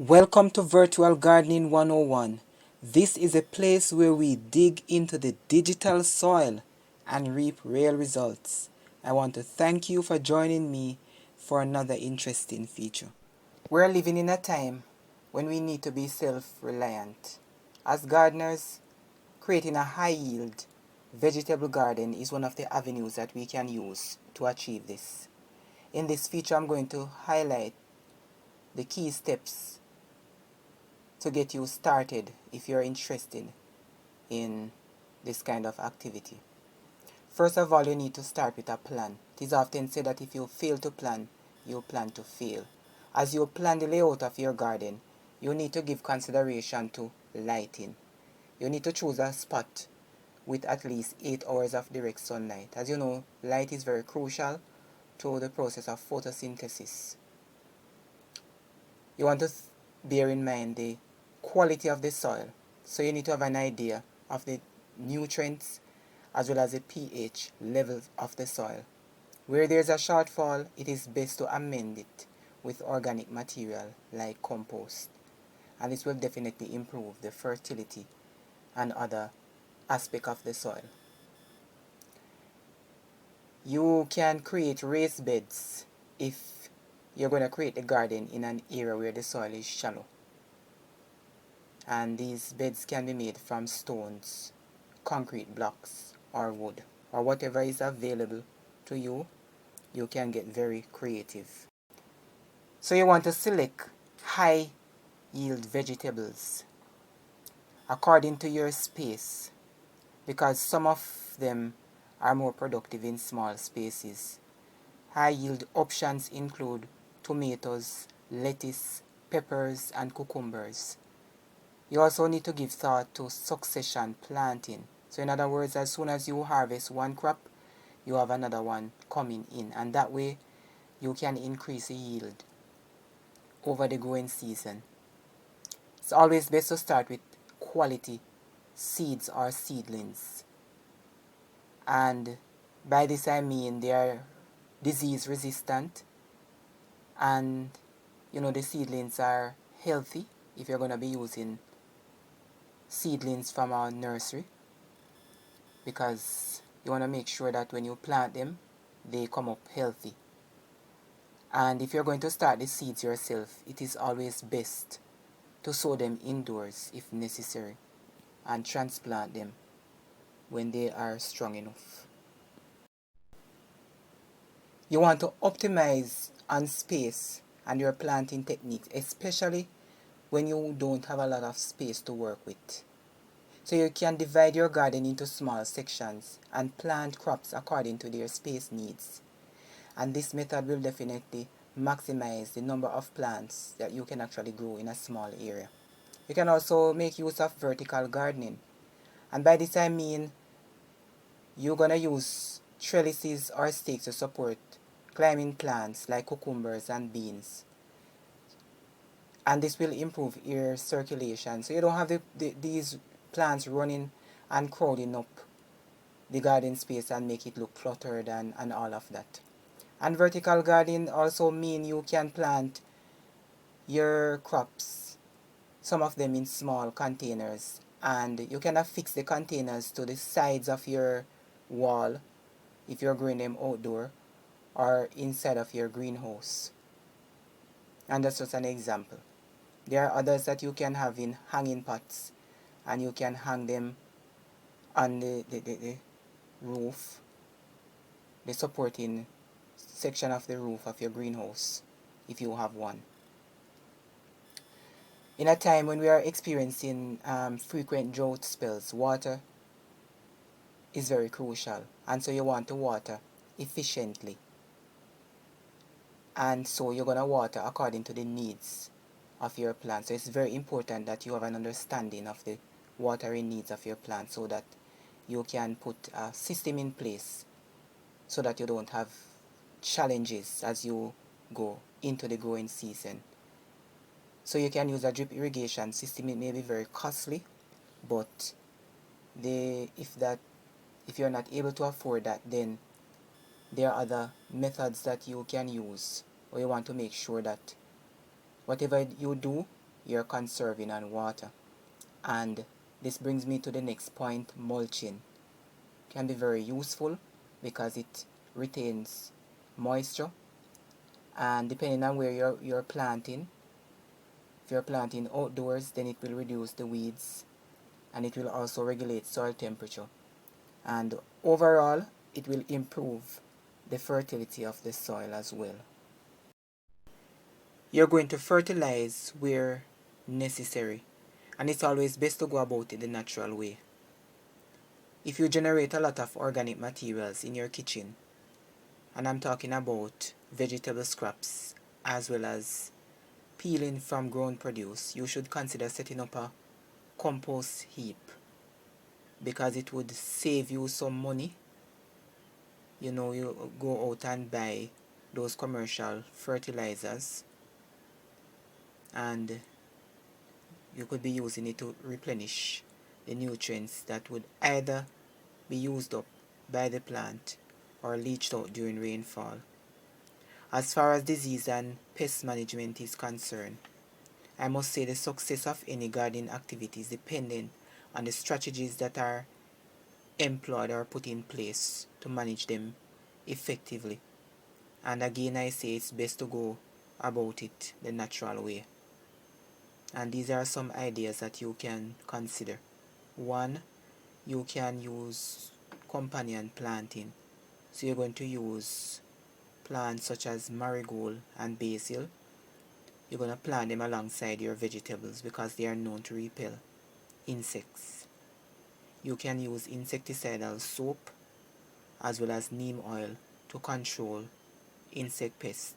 Welcome to Virtual Gardening 101. This is a place where we dig into the digital soil and reap real results. I want to thank you for joining me for another interesting feature. We're living in a time when we need to be self-reliant. As gardeners, creating a high-yield vegetable garden is one of the avenues that we can use to achieve this. In this feature, I'm going to highlight the key steps to get you started if you're interested in this kind of activity. First of all, you need to start with a plan. It is often said that if you fail to plan, you plan to fail. As you plan the layout of your garden, you need to give consideration to lighting. You need to choose a spot with at least 8 hours of direct sunlight. As you know, light is very crucial to the process of photosynthesis. You want to bear in mind the quality of the soil. So you need to have an idea of the nutrients as well as the pH levels of the soil. Where there's a shortfall, it is best to amend it with organic material like compost. And this will definitely improve the fertility and other aspects of the soil. You can create raised beds if you're going to create a garden in an area where the soil is shallow. And these beds can be made from stones, concrete blocks, or wood, or whatever is available to you. You can get very creative. So you want to select high yield vegetables according to your space, because some of them are more productive in small spaces. High yield options include tomatoes, lettuce, peppers, and cucumbers. You also need to give thought to succession planting. So in other words, as soon as you harvest one crop, you have another one coming in. And that way, you can increase the yield over the growing season. It's always best to start with quality seeds or seedlings. And by this I mean they are disease resistant. And, the seedlings are healthy if you're going to be using seedlings from our nursery, because you want to make sure that when you plant them, they come up healthy. And if you're going to start the seeds yourself, it is always best to sow them indoors if necessary and transplant them when they are strong enough. You want to optimize on space and your planting techniques, especially when you don't have a lot of space to work with. So you can divide your garden into small sections and plant crops according to their space needs. And this method will definitely maximize the number of plants that you can actually grow in a small area. You can also make use of vertical gardening. And by this I mean you're going to use trellises or stakes to support climbing plants like cucumbers and beans. And this will improve air circulation. So you don't have these plants running and crowding up the garden space and make it look cluttered and all of that. And vertical gardening also mean you can plant your crops, some of them in small containers, and you can affix the containers to the sides of your wall if you're growing them outdoor or inside of your greenhouse. And that's just an example. There are others that you can have in hanging pots, and you can hang them on the roof, the supporting section of the roof of your greenhouse, if you have one. In a time when we are experiencing frequent drought spells, water is very crucial, and so you want to water efficiently. And so you're going to water according to the needs of your plant. So it's very important that you have an understanding of the watering needs of your plant, so that you can put a system in place so that you don't have challenges as you go into the growing season. So you can use a drip irrigation system. It may be very costly, but if you're not able to afford that, then there are other methods that you can use, or you want to make sure that whatever you do, you're conserving on water. And this brings me to the next point, mulching. Can be very useful because it retains moisture, and depending on where you're planting, if you're planting outdoors, then it will reduce the weeds, and it will also regulate soil temperature, and overall it will improve the fertility of the soil as well. You're going to fertilize where necessary, and it's always best to go about it the natural way. If you generate a lot of organic materials in your kitchen, and I'm talking about vegetable scraps as well as peeling from grown produce, you should consider setting up a compost heap, because it would save you some money. You go out and buy those commercial fertilizers, and you could be using it to replenish the nutrients that would either be used up by the plant or leached out during rainfall. As far as disease and pest management is concerned, I must say the success of any gardening activity is dependent on the strategies that are employed or put in place to manage them effectively. And again, I say it's best to go about it the natural way. And these are some ideas that you can consider. One, you can use companion planting. So you're going to use plants such as marigold and basil. You're going to plant them alongside your vegetables because they are known to repel insects. You can use insecticidal soap as well as neem oil to control insect pests.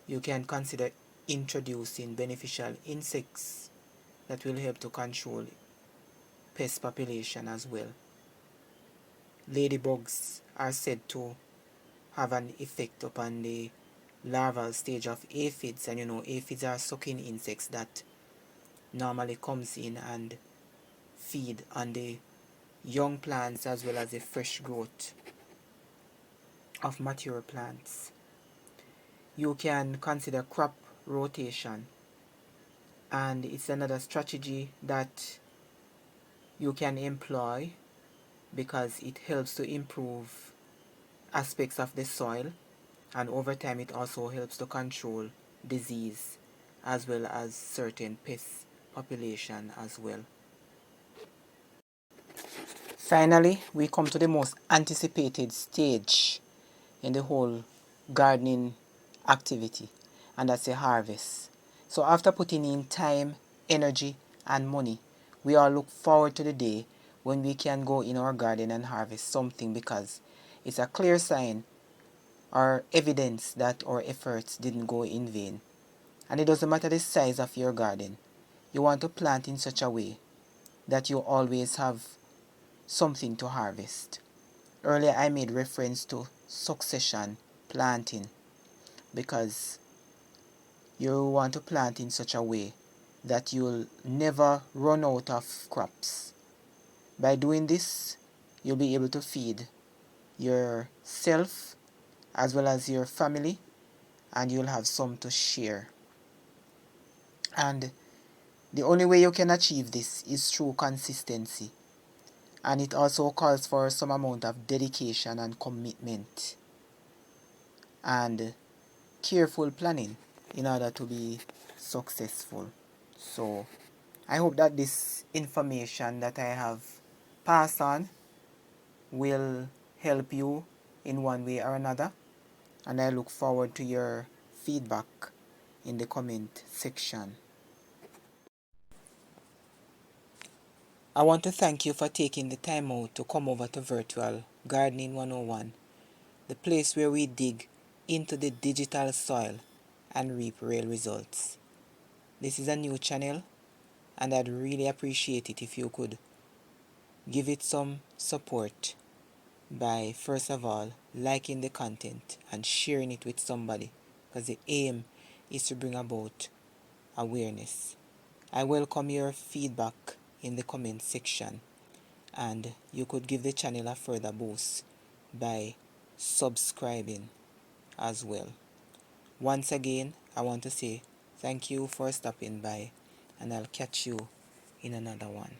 You can consider introducing beneficial insects that will help to control pest population as well. Ladybugs are said to have an effect upon the larval stage of aphids, and aphids are sucking insects that normally comes in and feed on the young plants as well as the fresh growth of mature plants. You can consider crop rotation, and it's another strategy that you can employ because it helps to improve aspects of the soil, and over time it also helps to control disease as well as certain pest population as well. Finally, we come to the most anticipated stage in the whole gardening activity, and that's the harvest. So after putting in time, energy, and money, we all look forward to the day when we can go in our garden and harvest something, because it's a clear sign or evidence that our efforts didn't go in vain. And it doesn't matter the size of your garden. You want to plant in such a way that you always have something to harvest. Earlier I made reference to succession planting, because you want to plant in such a way that you'll never run out of crops. By doing this, you'll be able to feed yourself as well as your family, and you'll have some to share. And the only way you can achieve this is through consistency, and it also calls for some amount of dedication and commitment and careful planning in order to be successful. So I hope that this information that I have passed on will help you in one way or another, and I look forward to your feedback in the comment section. I want to thank you for taking the time out to come over to Virtual Gardening 101, the place where we dig into the digital soil and reap real results. This is a new channel, and I'd really appreciate it if you could give it some support by, first of all, liking the content and sharing it with somebody, because the aim is to bring about awareness. I welcome your feedback in the comment section, and you could give the channel a further boost by subscribing as well. Once again, I want to say Thank you for stopping by, and I'll catch you in another one.